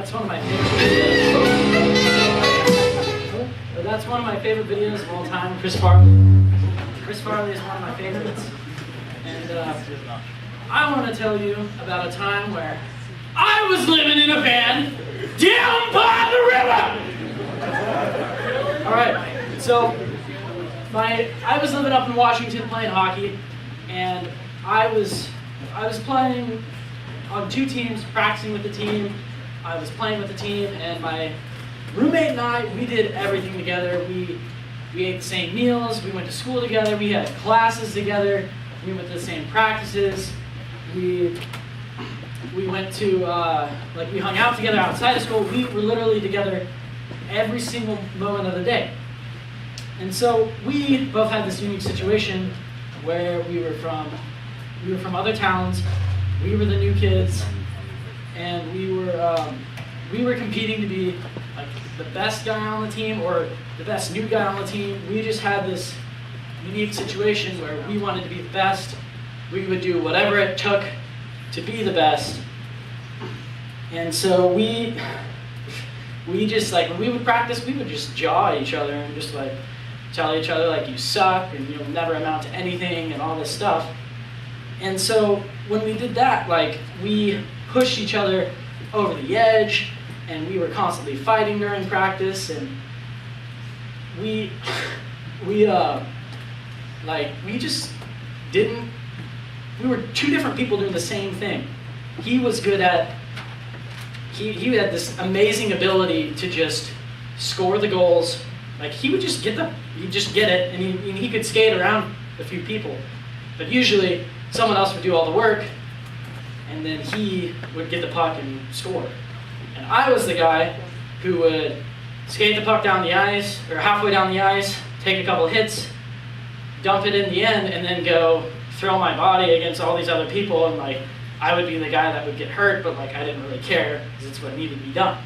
That's one of my favorite videos. That's one of my favorite videos of all time. Chris Farley. Chris Farley is one of my favorites. And I want to tell you about a time where I was living in a van down by the river. All right. So I was living up in Washington playing hockey, and I was playing on 2 teams, practicing with the team. I was playing with the team, and my roommate and I, we did everything together. We ate the same meals, we went to school together, we had classes together, we went to the same practices, we went to, we hung out together outside of school. We were literally together every single moment of the day. And so we both had this unique situation where we were from other towns. We were the new kids, and we were competing to be like the best guy on the team or the best new guy on the team. We just had this unique situation where we wanted to be the best. We would do whatever it took to be the best. And so we just, like, when we would practice, we would just jaw at each other and just like tell each other like you suck and you'll never amount to anything and all this stuff. And so when we did that, like, we pushed each other over the edge, and we were constantly fighting during practice, and we just didn't. We were 2 different people doing the same thing. He was good at. He had this amazing ability to just score the goals. Like, he would just get it, and he could skate around a few people, but usually someone else would do all the work, and then he would get the puck and score. And I was the guy who would skate the puck down the ice, or halfway down the ice, take a couple of hits, dump it in the end, and then go throw my body against all these other people, and like, I would be the guy that would get hurt, but like, I didn't really care, because it's what needed to be done.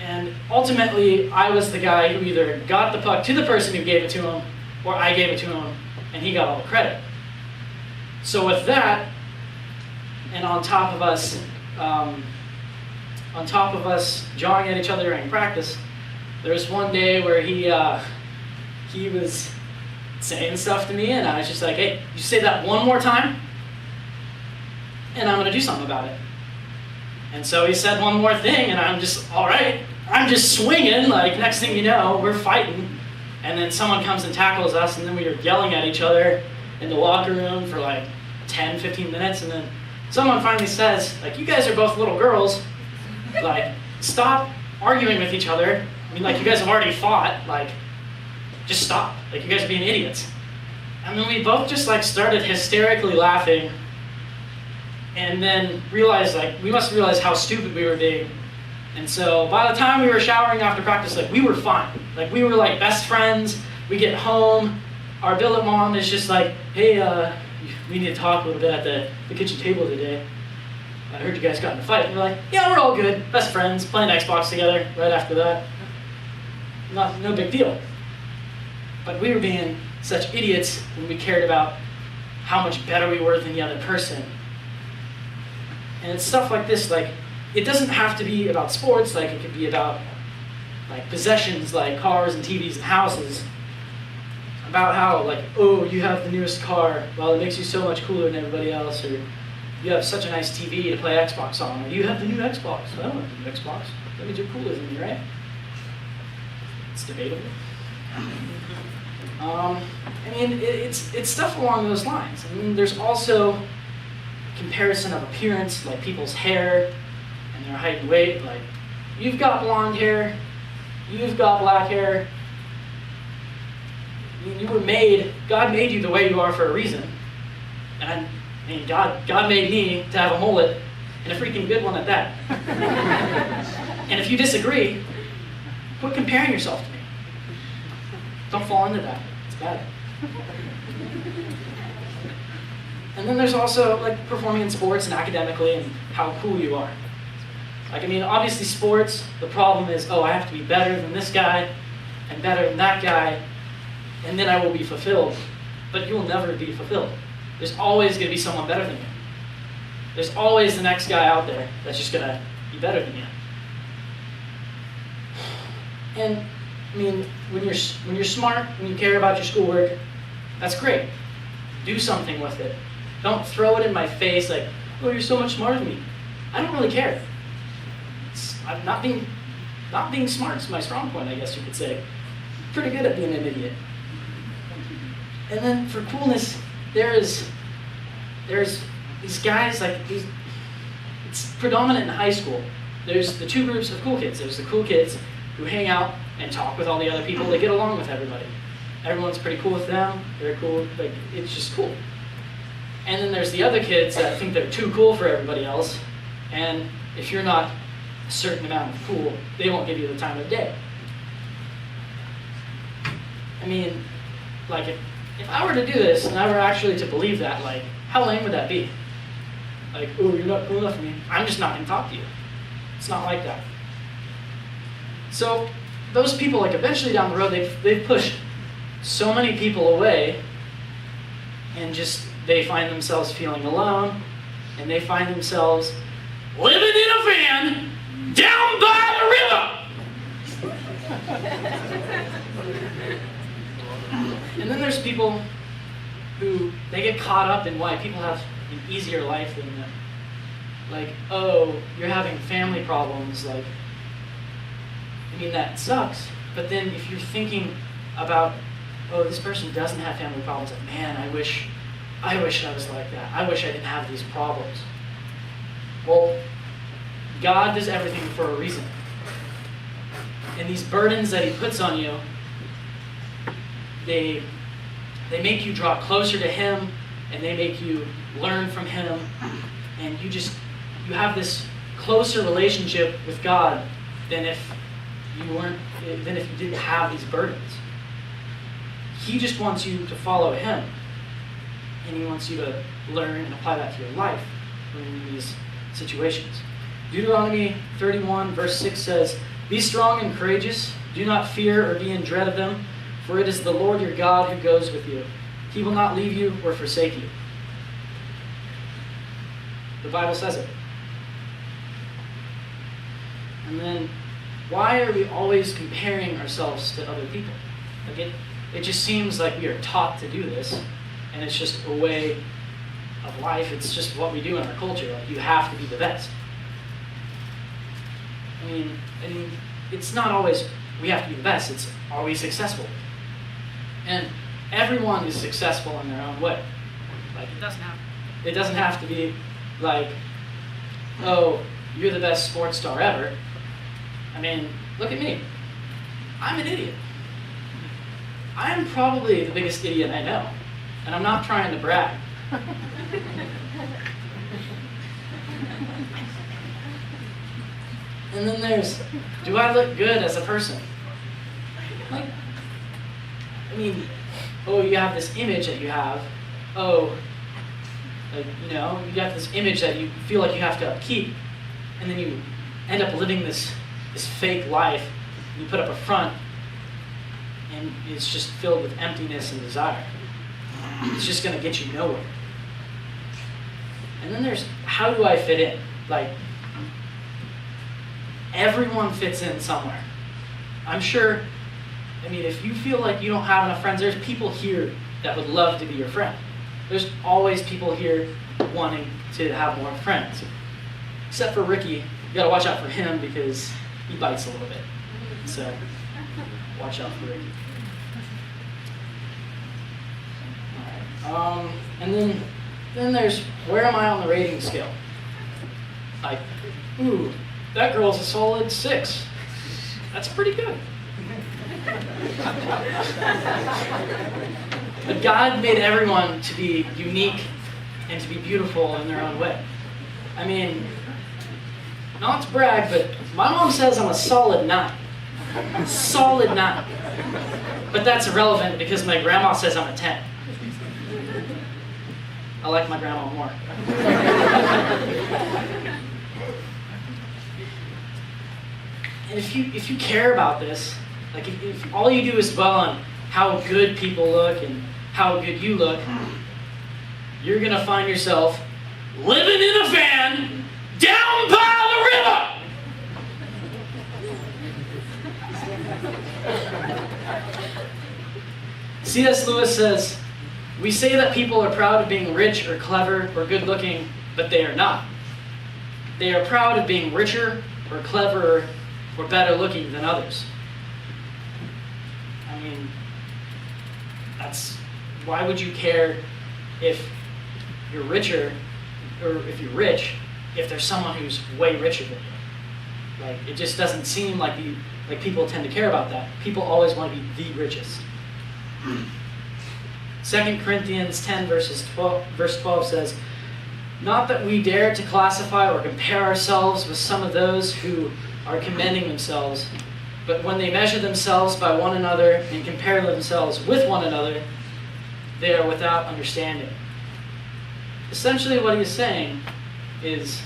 And ultimately, I was the guy who either got the puck to the person who gave it to him, or I gave it to him, and he got all the credit. So with that, and on top of us jawing at each other during practice, there was one day where he was saying stuff to me, and I was just like, hey, you say that one more time, and I'm gonna do something about it. And so he said one more thing, and I'm just, all right, I'm just swinging, like, next thing you know, we're fighting, and then someone comes and tackles us, and then we were yelling at each other in the locker room for like 10, 15 minutes, and then someone finally says, like, you guys are both little girls, like, stop arguing with each other. I mean, like, you guys have already fought, like, just stop. Like, you guys are being idiots. And then we both just, like, started hysterically laughing, and then realized, like, we must realize how stupid we were being. And so by the time we were showering after practice, like, we were fine. Like, we were like best friends. We get home, our billet mom is just like, hey, we need to talk a little bit at the kitchen table today. I heard you guys got in a fight. And we're like, yeah, we're all good. Best friends, playing Xbox together right after that. No big deal. But we were being such idiots when we cared about how much better we were than the other person. And it's stuff like this, like, it doesn't have to be about sports, like, it could be about, like, possessions, like cars and TVs and houses. About how, like, oh, you have the newest car, well, it makes you so much cooler than everybody else, or you have such a nice TV to play Xbox on, or you have the new Xbox. I don't have the new Xbox. That means you're cooler than me, right? It's debatable. I mean, it's stuff along those lines. I mean, there's also comparison of appearance, like people's hair and their height and weight. Like, you've got blonde hair, you've got black hair. I mean, you were made, God made you the way you are for a reason. And I mean, God made me to have a mullet, and a freaking good one at that. And if you disagree, quit comparing yourself to me. Don't fall into that. It's bad. And then there's also, like, performing in sports and academically and how cool you are. Like, I mean, obviously sports, the problem is, oh, I have to be better than this guy and better than that guy, and then I will be fulfilled. But you will never be fulfilled. There's always going to be someone better than you. There's always the next guy out there that's just going to be better than you. And I mean, when you're smart, when you care about your schoolwork, that's great. Do something with it. Don't throw it in my face like, oh, you're so much smarter than me. I don't really care. I'm not being smart is my strong point, I guess you could say. Pretty good at being an idiot. And then for coolness, there's these guys, like these, it's predominant in high school. There's the two groups of cool kids. There's the cool kids who hang out and talk with all the other people. They get along with everybody. Everyone's pretty cool with them. They're cool, like it's just cool. And then there's the other kids that think they're too cool for everybody else. And if you're not a certain amount of cool, they won't give you the time of day. I mean, like if I were to do this and I were actually to believe that, like, how lame would that be? Like, oh, you're not cool enough for me. I'm just not going to talk to you. It's not like that. So those people, like eventually down the road, they've pushed so many people away, and just they find themselves feeling alone, and they find themselves living in a van down by the river. And then there's people who they get caught up in why people have an easier life than them. Like, oh, you're having family problems, like, I mean, that sucks. But then if you're thinking about, oh, this person doesn't have family problems, like, man, I wish I was like that. I wish I didn't have these problems. Well, God does everything for a reason. And these burdens that He puts on you, they make you draw closer to Him, and they make you learn from Him, and you have this closer relationship with God than if you didn't have these burdens. He just wants you to follow Him, and He wants you to learn and apply that to your life when you're in these situations. Deuteronomy 31 verse 6 says, "Be strong and courageous. Do not fear or be in dread of them, for it is the Lord your God who goes with you. He will not leave you or forsake you." The Bible says it. And then, why are we always comparing ourselves to other people? Like it just seems like we are taught to do this, and it's just a way of life. It's just what we do in our culture. Like, you have to be the best. I mean, it's not always we have to be the best. It's, are we successful? And everyone is successful in their own way. Like, it doesn't have to be like, oh, you're the best sports star ever. I mean, look at me. I'm an idiot. I'm probably the biggest idiot I know. And I'm not trying to brag. And then there's, do I look good as a person? Like, I mean, oh, you have this image that you have. Oh, like, you know, you got this image that you feel like you have to upkeep. And then you end up living this fake life. You put up a front, and it's just filled with emptiness and desire. It's just going to get you nowhere. And then there's, how do I fit in? Like, everyone fits in somewhere. I'm sure, I mean, if you feel like you don't have enough friends, there's people here that would love to be your friend. There's always people here wanting to have more friends. Except for Ricky, you gotta watch out for him because he bites a little bit. So, watch out for Ricky. Alright, and then there's, where am I on the rating scale? Like, ooh, that girl's a solid 6. That's pretty good. But God made everyone to be unique and to be beautiful in their own way. I mean, not to brag, but my mom says I'm a solid 9. Solid 9. But that's irrelevant because my grandma says I'm a 10. I like my grandma more. And if you care about this, like if all you do is dwell on how good people look and how good you look, you're going to find yourself living in a van down by the river. C.S. Lewis says, "We say that people are proud of being rich or clever or good looking, but they are not. They are proud of being richer or cleverer or better looking than others." I mean, why would you care if you're richer, or if you're rich, if there's someone who's way richer than you? Like, it just doesn't seem like people tend to care about that. People always want to be the richest. 2 Corinthians 10 verse 12 says, "Not that we dare to classify or compare ourselves with some of those who are commending themselves, but when they measure themselves by one another and compare themselves with one another, they are without understanding." Essentially what he's saying is,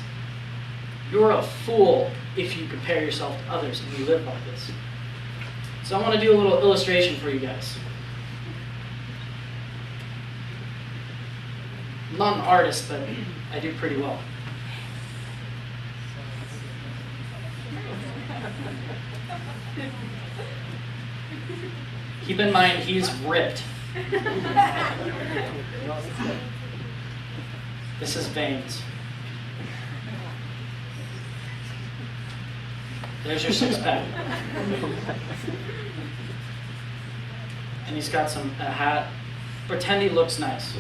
you're a fool if you compare yourself to others and you live like this. So I want to do a little illustration for you guys. I'm not an artist, but I do pretty well. Keep in mind, he's ripped. This is veins. There's your six-pack. And he's got a hat. Pretend he looks nice.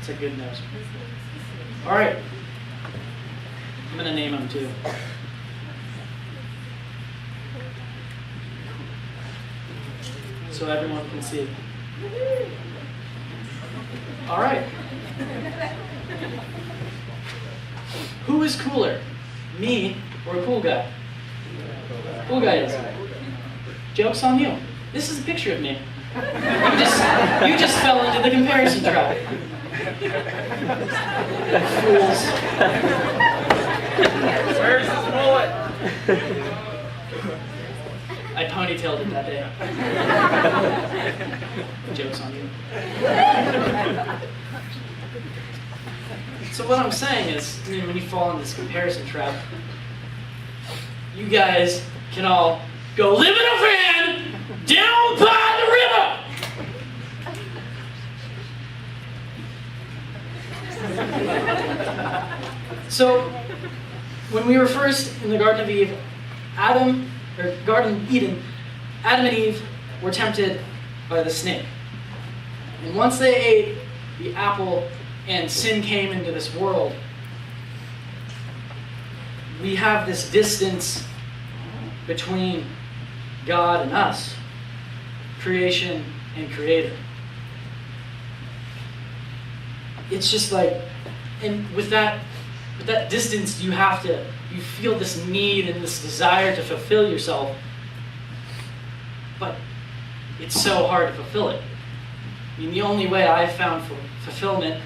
It's a good nose. All right. I'm going to name him too. So everyone can see. All right. Who is cooler, me or a cool guy? Cool guy is. Joke's on you. This is a picture of me. You just fell into the comparison trap. Fools. Where's his mullet? I ponytailed it that day. Joke's on you. So what I'm saying is, when you fall into this comparison trap, you guys can all go live in a van down by the river. So, when we were first in the Garden of Eden, Adam and Eve were tempted by the snake. And once they ate the apple and sin came into this world, we have this distance between God and us, creation and creator. It's just like, and with that distance, you feel this need and this desire to fulfill yourself, but it's so hard to fulfill it. I mean, the only way I've found for fulfillment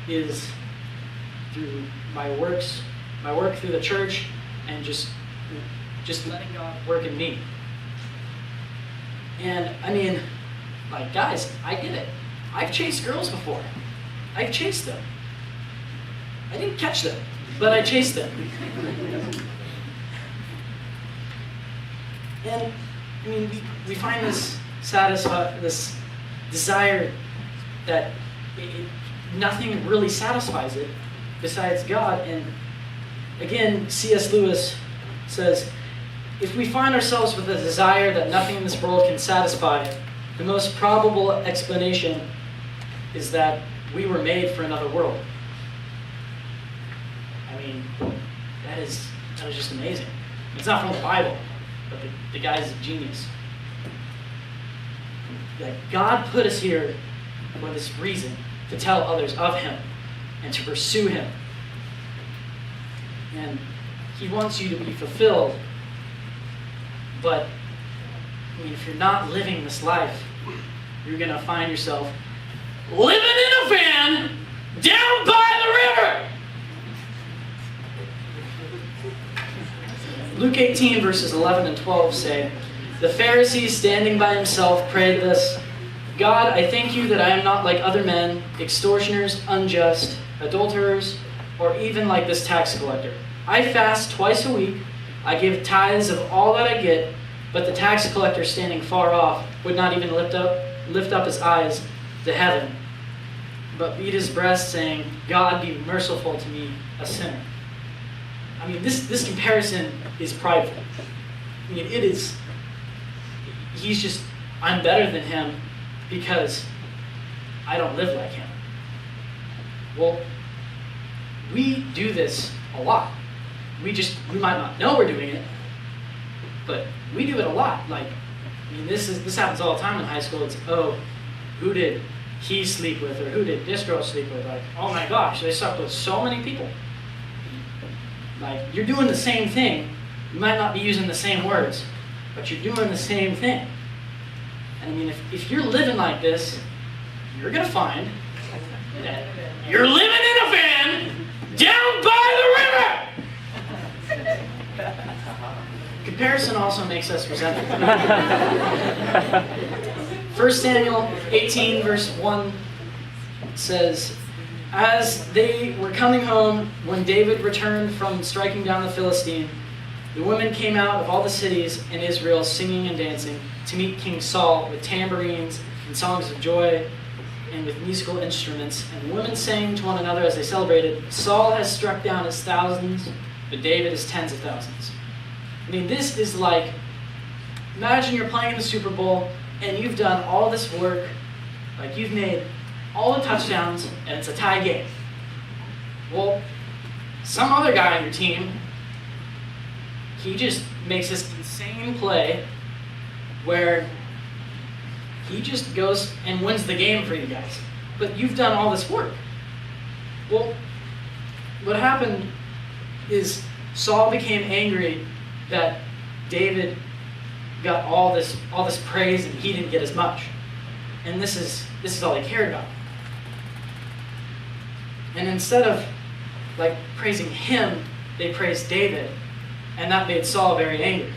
is through my work through the church, and just letting God work in me. And I mean, like, guys, I get it. I've chased girls before. I've chased them. I didn't catch them, but I chased them. And I mean, we find this desire that nothing really satisfies it besides God. And again, C.S. Lewis says, if we find ourselves with a desire that nothing in this world can satisfy, the most probable explanation is that we were made for another world. I mean, that is just amazing. It's not from the Bible, but the guy's a genius. Like, God put us here for this reason, to tell others of Him and to pursue Him. And He wants you to be fulfilled. But I mean, if you're not living this life, you're going to find yourself living in a van down by the river. Luke 18 verses 11 and 12 say, the Pharisee standing by himself prayed this, God, I thank you that I am not like other men, extortioners, unjust, adulterers, or even like this tax collector. I fast twice a week. I give tithes of all that I get. But the tax collector standing far off would not even lift up his eyes to heaven, but beat his breast, saying, God, be merciful to me, a sinner. I mean, this comparison is prideful. I mean, it is, I'm better than him because I don't live like him. Well, we do this a lot. We might not know we're doing it, but we do it a lot. Like, I mean, this happens all the time in high school. It's, oh, who did he sleep with, or who did this girl sleep with? Like, oh my gosh, they slept with so many people. Like, you're doing the same thing. You might not be using the same words, but you're doing the same thing. And I mean, if you're living like this, you're going to find that you're living in a van down by the river! Comparison also makes us resentful. 1 Samuel 18, verse 1 says, as they were coming home, when David returned from striking down the Philistine, the women came out of all the cities in Israel singing and dancing to meet King Saul with tambourines and songs of joy and with musical instruments. And the women sang to one another as they celebrated, Saul has struck down his thousands, but David his tens of thousands. I mean, this is like, imagine you're playing the Super Bowl and you've done all this work, like you've made all the touchdowns, and it's a tie game. Well, some other guy on your team, he just makes this insane play where he just goes and wins the game for you guys. But you've done all this work. Well, what happened is Saul became angry that David got all this praise and he didn't get as much. And this is all he cared about. And instead of like praising him, they praised David, and that made Saul very angry.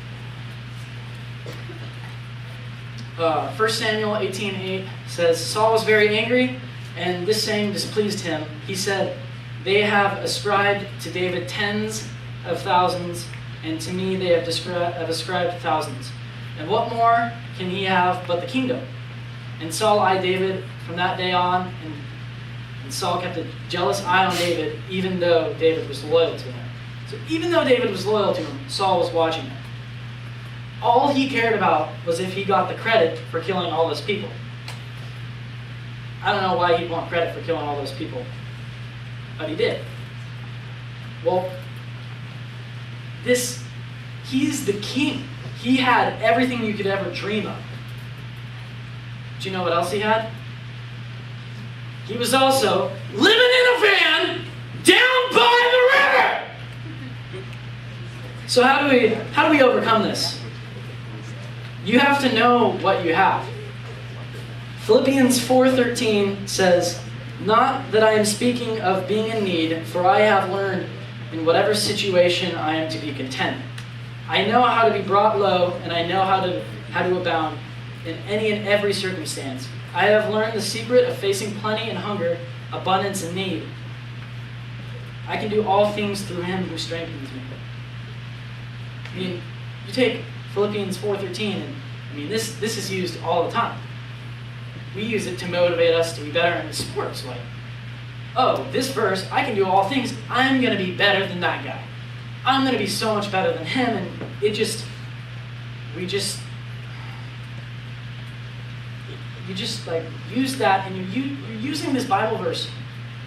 1 Samuel 18:8 says, Saul was very angry, and this saying displeased him. He said, they have ascribed to David tens of thousands, and to me they have ascribed thousands. And what more can he have but the kingdom? And Saul eyed David from that day on, and Saul kept a jealous eye on David, even though David was loyal to him. So even though David was loyal to him, Saul was watching him. All he cared about was if he got the credit for killing all those people. I don't know why he'd want credit for killing all those people, but he did. Well, he's the king. He had everything you could ever dream of. Do you know what else he had? He was also living in a van down by the river. So how do we overcome this? You have to know what you have. Philippians 4:13 says, not that I am speaking of being in need, for I have learned in whatever situation I am to be content. I know how to be brought low, and I know how to abound in any and every circumstance. I have learned the secret of facing plenty and hunger, abundance and need. I can do all things through him who strengthens me. I mean, you take Philippians 4:13, and I mean this is used all the time. We use it to motivate us to be better in sports. Like, oh, this verse, I can do all things. I'm going to be better than that guy. I'm going to be so much better than him. And we just like use that, and you're using this Bible verse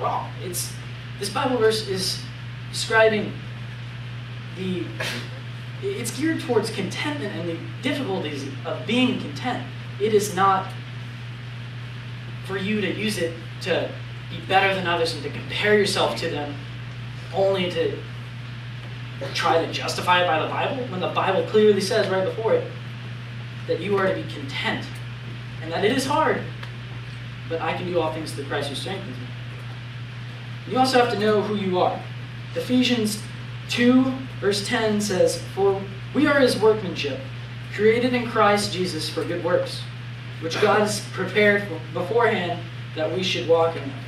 wrong. This Bible verse is describing it's geared towards contentment and the difficulties of being content. It is not for you to use it to be better than others and to compare yourself to them, only to try to justify it by the Bible, when the Bible clearly says right before it that you are to be content, and that it is hard, but I can do all things through Christ who strengthens me. You also have to know who you are. Ephesians 2 verse 10 says, for we are his workmanship, created in Christ Jesus for good works, which God has prepared beforehand that we should walk in them.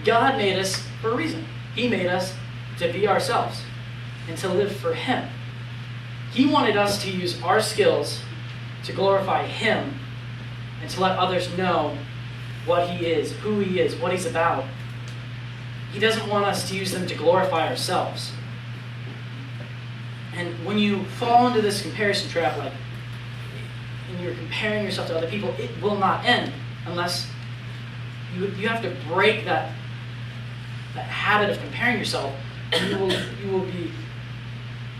God made us for a reason. He made us to be ourselves and to live for him. He wanted us to use our skills to glorify Him and to let others know what He is, who He is, what He's about. He doesn't want us to use them to glorify ourselves. And when you fall into this comparison trap, like, and you're comparing yourself to other people, it will not end unless you have to break that habit of comparing yourself, and you will be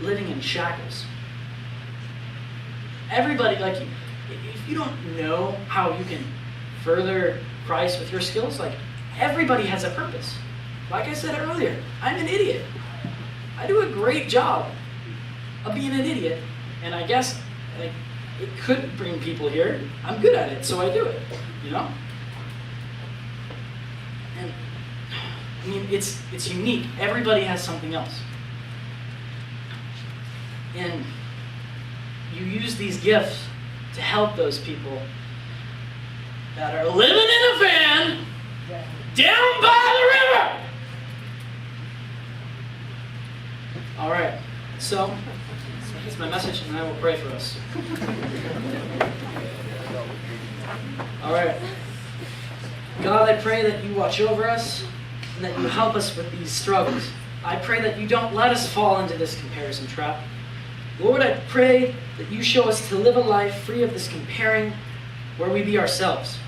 living in shackles. Everybody, like, if you don't know how you can further Christ with your skills, like, everybody has a purpose. Like I said earlier, I'm an idiot. I do a great job of being an idiot, and I guess, like, it could bring people here. I'm good at it, so I do it, you know? And, I mean, it's unique. Everybody has something else. And you use these gifts to help those people that are living in a van down by the river. All right, so that's my message, and I will pray for us. All right. God, I pray that you watch over us and that you help us with these struggles. I pray that you don't let us fall into this comparison trap. Lord, I pray that you show us to live a life free of this comparing, where we be ourselves,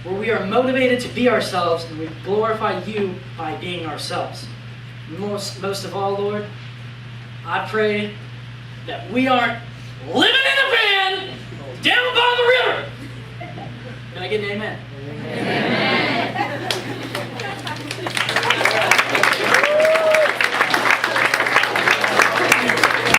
where we are motivated to be ourselves and we glorify you by being ourselves. Most of all, Lord, I pray that we aren't living in a van down by the river. Can I get an amen? Amen.